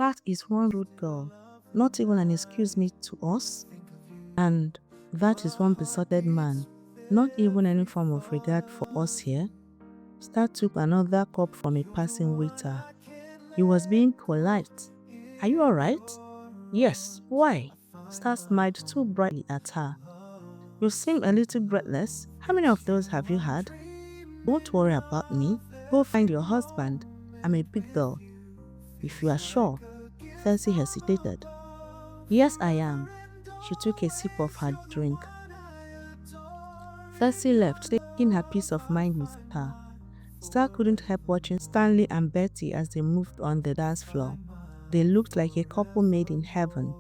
That is one rude girl, not even an excuse me to us. And that is one besotted man, not even any form of regard for us here. Star took another cup from a passing waiter. He was being polite. Are you alright? Yes, why? Star smiled too brightly at her. You seem a little breathless. How many of those have you had? Don't worry about me. Go find your husband. I'm a big girl. If you are sure. Thirsty hesitated. Yes, I am. She took a sip of her drink. Thirsty left, taking her peace of mind with her. Star couldn't help watching Stanley and Betty as they moved on the dance floor. They looked like a couple made in heaven,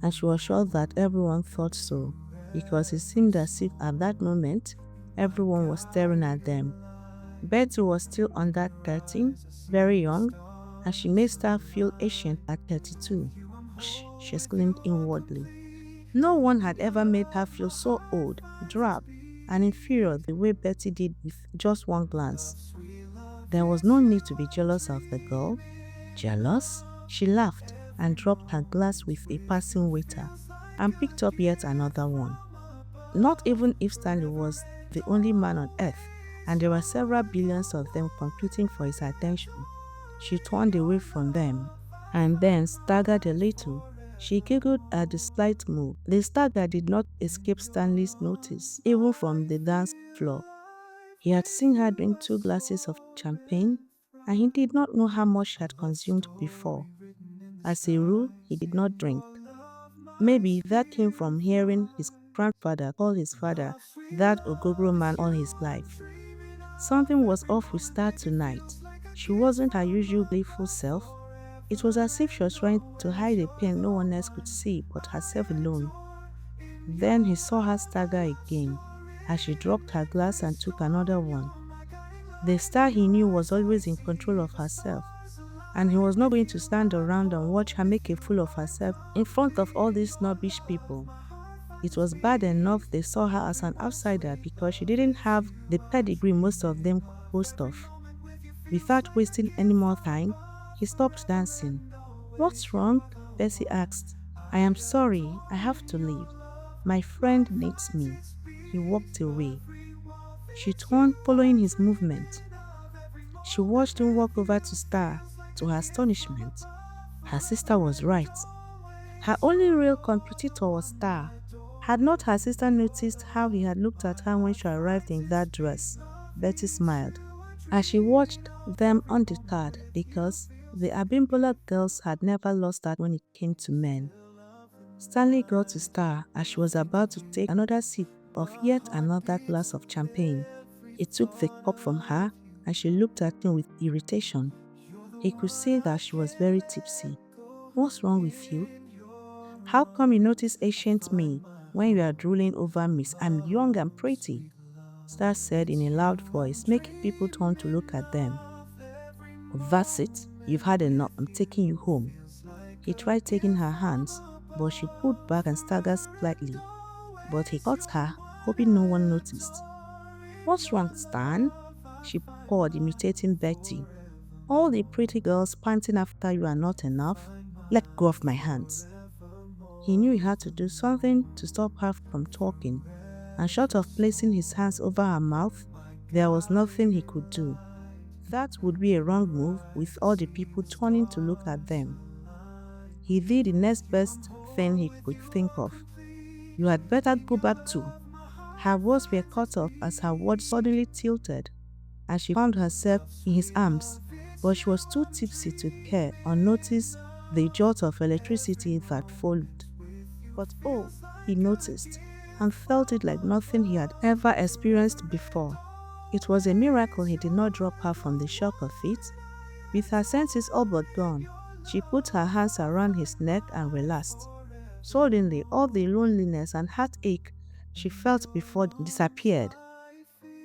and she was sure that everyone thought so, because it seemed as if at that moment, everyone was staring at them. Betty was still under 13, very young, and she made Star feel ancient at 32. She exclaimed inwardly. No one had ever made her feel so old, drab, and inferior the way Betty did with just one glance. There was no need to be jealous of the girl. Jealous? She laughed and dropped her glass with a passing waiter and picked up yet another one. Not even if Stanley was the only man on earth and there were several billions of them competing for his attention. She turned away from them and then staggered a little. She giggled at the slight move. The stagger did not escape Stanley's notice, even from the dance floor. He had seen her drink 2 glasses of champagne, and he did not know how much she had consumed before. As a rule, he did not drink. Maybe that came from hearing his grandfather call his father that Ogogoro man all his life. Something was off with Star tonight. She wasn't her usual playful self. It was as if she was trying to hide a pain no one else could see but herself alone. Then he saw her stagger again as she dropped her glass and took another one. The Star he knew was always in control of herself, and he was not going to stand around and watch her make a fool of herself in front of all these snobbish people. It was bad enough they saw her as an outsider because she didn't have the pedigree most of them could boast of. Without wasting any more time, he stopped dancing. What's wrong? Bessie asked. I am sorry, I have to leave. My friend needs me. He walked away. She turned, following his movement. She watched him walk over to Star. To her astonishment, her sister was right. Her only real competitor was Star. Had not her sister noticed how he had looked at her when she arrived in that dress? Betty smiled as she watched them undeterred because the Abimbola girls had never lost that when it came to men. Stanley got to Star as she was about to take another sip of yet another glass of champagne. He took the cup from her and she looked at him with irritation. He could see that she was very tipsy. What's wrong with you? How come you notice ancient me when you are drooling over me? I'm young and pretty, Star said in a loud voice, making people turn to look at them. That's it. You've had enough. I'm taking you home. He tried taking her hands, but she pulled back and staggered slightly. But he caught her, hoping no one noticed. What's wrong, Stan? She pawed, imitating Betty. All the pretty girls panting after you are not enough. Let go of my hands. He knew he had to do something to stop her from talking, and short of placing his hands over her mouth, there was nothing he could do. That would be a wrong move with all the people turning to look at them. He did the next best thing he could think of. You had better go back too. Her words were cut off as her words suddenly tilted, and she found herself in his arms, but she was too tipsy to care or notice the jolt of electricity that followed. But oh, he noticed and felt it like nothing he had ever experienced before. It was a miracle he did not drop her from the shock of it. With her senses all but gone, she put her hands around his neck and relaxed. Suddenly, all the loneliness and heartache she felt before disappeared.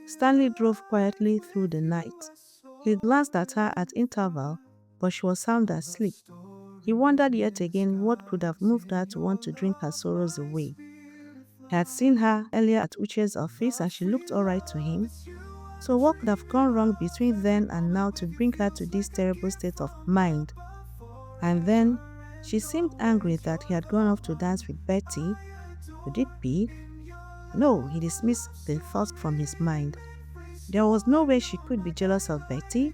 Stanley drove quietly through the night. He glanced at her at intervals, but she was sound asleep. He wondered yet again what could have moved her to want to drink her sorrows away. He had seen her earlier at Uche's office and she looked alright to him. So what could have gone wrong between then and now to bring her to this terrible state of mind? And then she seemed angry that he had gone off to dance with Betty. Could it be? No, he dismissed the thought from his mind. There was no way she could be jealous of Betty.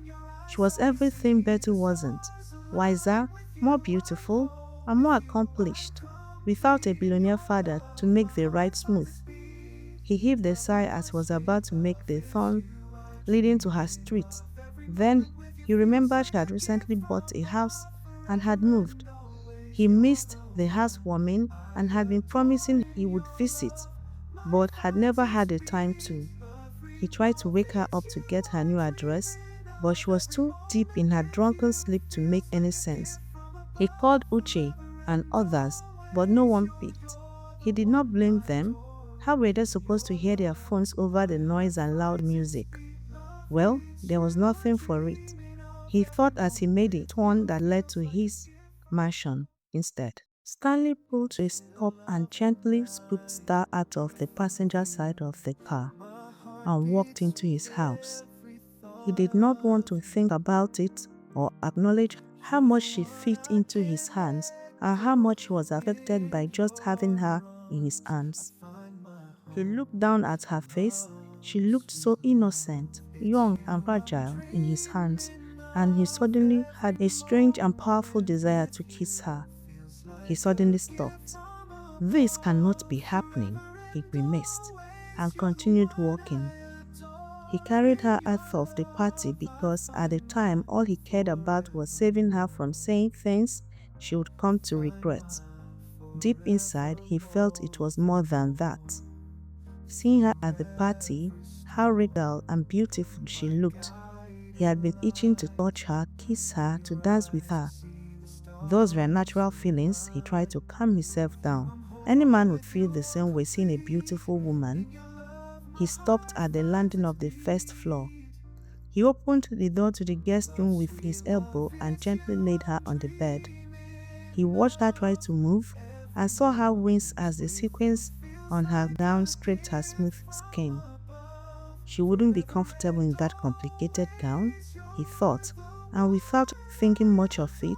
She was everything Betty wasn't. Wiser, more beautiful, and more accomplished, without a billionaire father to make the ride smooth. He heaved a sigh as he was about to make the turn leading to her street. Then he remembered she had recently bought a house and had moved. He missed the housewarming and had been promising he would visit, but had never had the time to. He tried to wake her up to get her new address, but she was too deep in her drunken sleep to make any sense. He called Uche and others, but no one picked. He did not blame them. How were they supposed to hear their phones over the noise and loud music? Well, there was nothing for it. He thought as he made a turn that led to his mansion instead. Stanley pulled to a stop and gently scooped Star out of the passenger side of the car and walked into his house. He did not want to think about it or acknowledge how much she fit into his hands and how much he was affected by just having her in his arms. He looked down at her face. She looked so innocent, young and fragile in his hands, and he suddenly had a strange and powerful desire to kiss her. He suddenly stopped. This cannot be happening, he grimaced, and continued walking. He carried her out of the party because at the time all he cared about was saving her from saying things she would come to regret. Deep inside, he felt it was more than that. Seeing her at the party, how regal and beautiful she looked, he had been itching to touch her, kiss her, to dance with her. Those were natural feelings. He tried to calm himself down. Any man would feel the same way seeing a beautiful woman. He stopped at the landing of the first floor. He opened the door to the guest room with his elbow and gently laid her on the bed. He watched her try to move and saw her wince as the sequins on her gown scraped her smooth skin. She wouldn't be comfortable in that complicated gown, he thought, and without thinking much of it,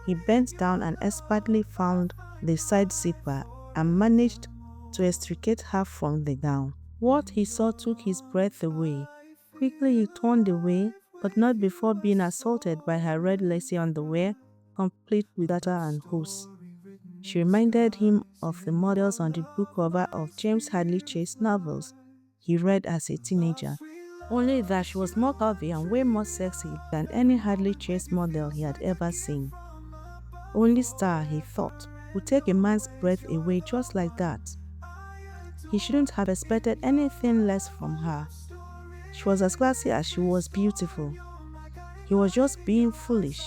he bent down and expertly found the side zipper and managed to extricate her from the gown. What he saw took his breath away. Quickly he turned away, but not before being assaulted by her red lacy underwear, complete with garter and hose. She reminded him of the models on the book cover of James Hadley Chase novels he read as a teenager, only that she was more curvy and way more sexy than any Hadley Chase model he had ever seen. Only Star, he thought, would take a man's breath away just like that. He shouldn't have expected anything less from her. She was as classy as she was beautiful. He was just being foolish.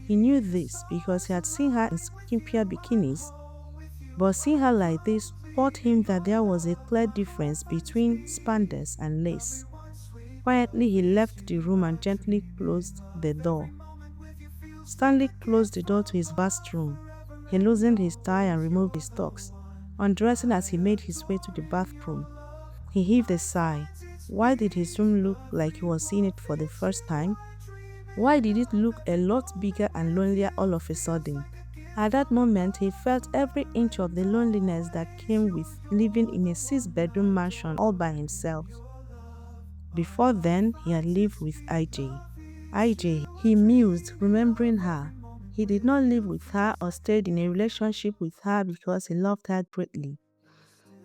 He knew this because he had seen her in skimpier bikinis, but seeing her like this taught him that there was a clear difference between spandex and lace. Quietly, he left the room and gently closed the door. Stanley closed the door to his vast room. He loosened his tie and removed his socks. Undressing as he made his way to the bathroom, he heaved a sigh. Why did his room look like he was seeing it for the first time? Why did it look a lot bigger and lonelier all of a sudden? At that moment, he felt every inch of the loneliness that came with living in a 6-bedroom mansion all by himself. Before then, he had lived with IJ, he mused, remembering her. He did not live with her or stayed in a relationship with her because he loved her greatly.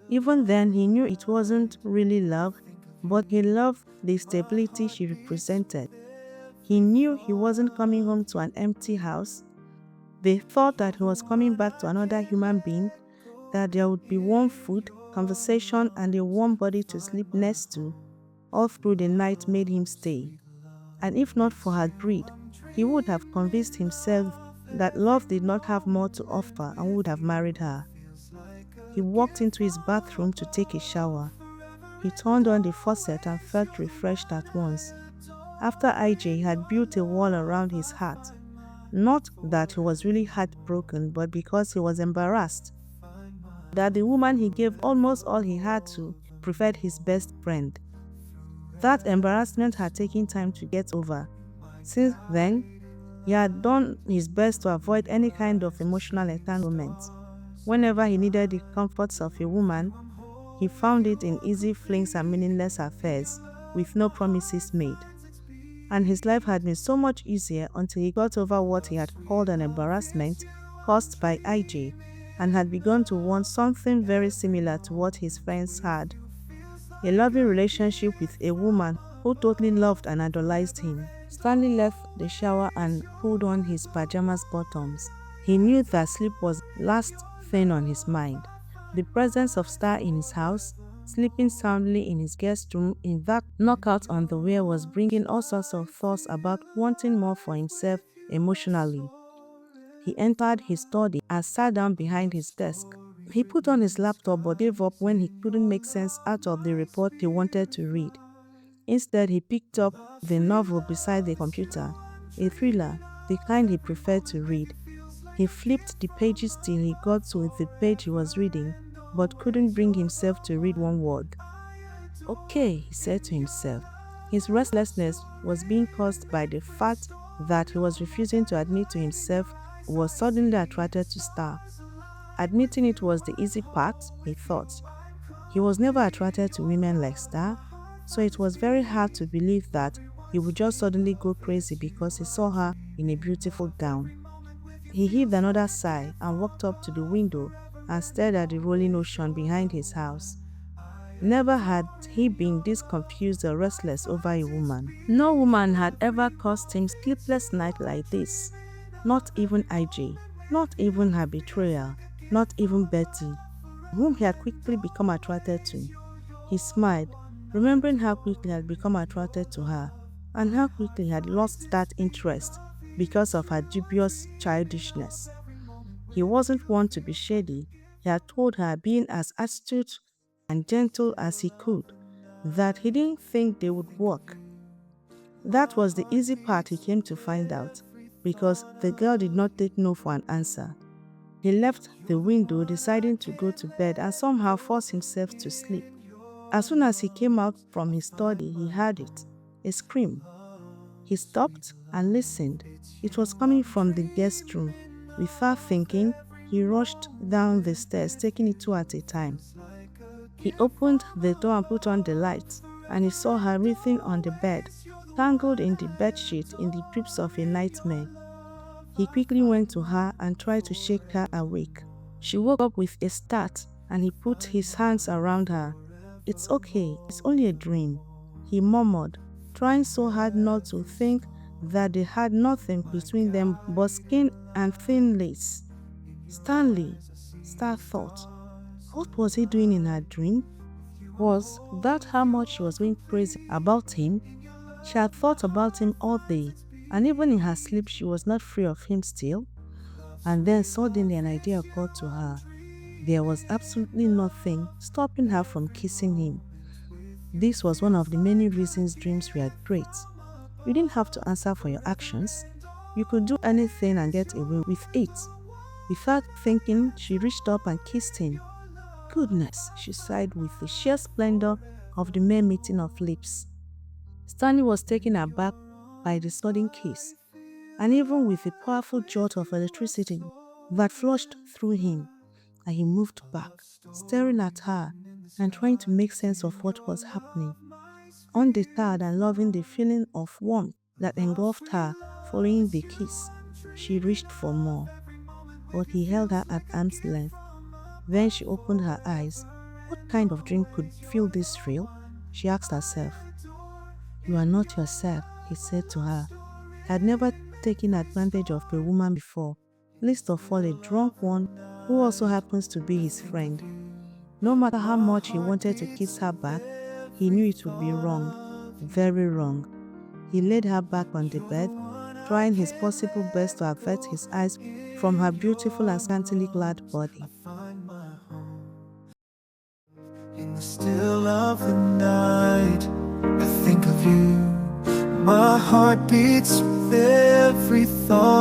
Even then, he knew it wasn't really love, but he loved the stability she represented. He knew he wasn't coming home to an empty house. They thought that he was coming back to another human being, that there would be warm food, conversation, and a warm body to sleep next to. All through the night made him stay. And if not for her greed, he would have convinced himself that love did not have more to offer and would have married her. He walked into his bathroom to take a shower. He turned on the faucet and felt refreshed at once. After IJ had built a wall around his heart, not that he was really heartbroken, but because he was embarrassed that the woman he gave almost all he had to preferred his best friend. That embarrassment had taken time to get over. Since then, He had done his best to avoid any kind of emotional entanglement. Whenever he needed the comforts of a woman, he found it in easy flings and meaningless affairs with no promises made. And his life had been so much easier until he got over what he had called an embarrassment caused by IJ and had begun to want something very similar to what his friends had. A loving relationship with a woman who totally loved and idolized him. Stanley left the shower and pulled on his pajamas bottoms. He knew that sleep was the last thing on his mind. The presence of Star in his house, sleeping soundly in his guest room in that knockout underwear was bringing all sorts of thoughts about wanting more for himself emotionally. He entered his study and sat down behind his desk. He put on his laptop but gave up when he couldn't make sense out of the report he wanted to read. Instead, he picked up the novel beside the computer, a thriller, the kind he preferred to read. He flipped the pages till he got to the page he was reading, but couldn't bring himself to read one word. Okay, he said to himself. His restlessness was being caused by the fact that he was refusing to admit to himself he was suddenly attracted to Star. Admitting it was the easy part, he thought. He was never attracted to women like Star, so it was very hard to believe that he would just suddenly go crazy because he saw her in a beautiful gown. He heaved another sigh and walked up to the window and stared at the rolling ocean behind his house. Never had he been this confused or restless over a woman. No woman had ever caused him sleepless nights like this. Not even IJ, not even her betrayal, not even Betty, whom he had quickly become attracted to. He smiled, remembering how quickly he had become attracted to her, and how quickly he had lost that interest because of her dubious childishness. He wasn't one to be shady. He had told her, being as astute and gentle as he could, that he didn't think they would work. That was the easy part, he came to find out, because the girl did not take no for an answer. He left the window, deciding to go to bed and somehow force himself to sleep. As soon as he came out from his study, he heard it, a scream. He stopped and listened. It was coming from the guest room. Without thinking, he rushed down the stairs, taking it two at a time. He opened the door and put on the lights, and he saw her writhing on the bed, tangled in the bedsheet in the grips of a nightmare. He quickly went to her and tried to shake her awake. She woke up with a start, and he put his hands around her. "It's okay, it's only a dream," he murmured, trying so hard not to think that they had nothing between them but skin and thin lace. Stanley, Star thought. What was he doing in her dream? Was that how much she was going crazy about him? She had thought about him all day, and even in her sleep she was not free of him still. And then suddenly an idea occurred to her. There was absolutely nothing stopping her from kissing him. This was one of the many reasons dreams were great. You didn't have to answer for your actions. You could do anything and get away with it. Without thinking, she reached up and kissed him. Goodness, she sighed with the sheer splendor of the mere meeting of lips. Stanley was taken aback by the sudden kiss, and even with a powerful jolt of electricity that flushed through him, and he moved back, staring at her and trying to make sense of what was happening. Undeterred and loving the feeling of warmth that engulfed her following the kiss, she reached for more, but he held her at arm's length. Then she opened her eyes. What kind of dream could feel this real? She asked herself. "You are not yourself," he said to her. He had never taken advantage of a woman before, least of all a drunk one who also happens to be his friend. No matter how much he wanted to kiss her back, he knew it would be wrong, very wrong. He laid her back on the bed, trying his possible best to avert his eyes from her beautiful and scantily clad body. In the still of the night, I think of you. My heart beats with every thought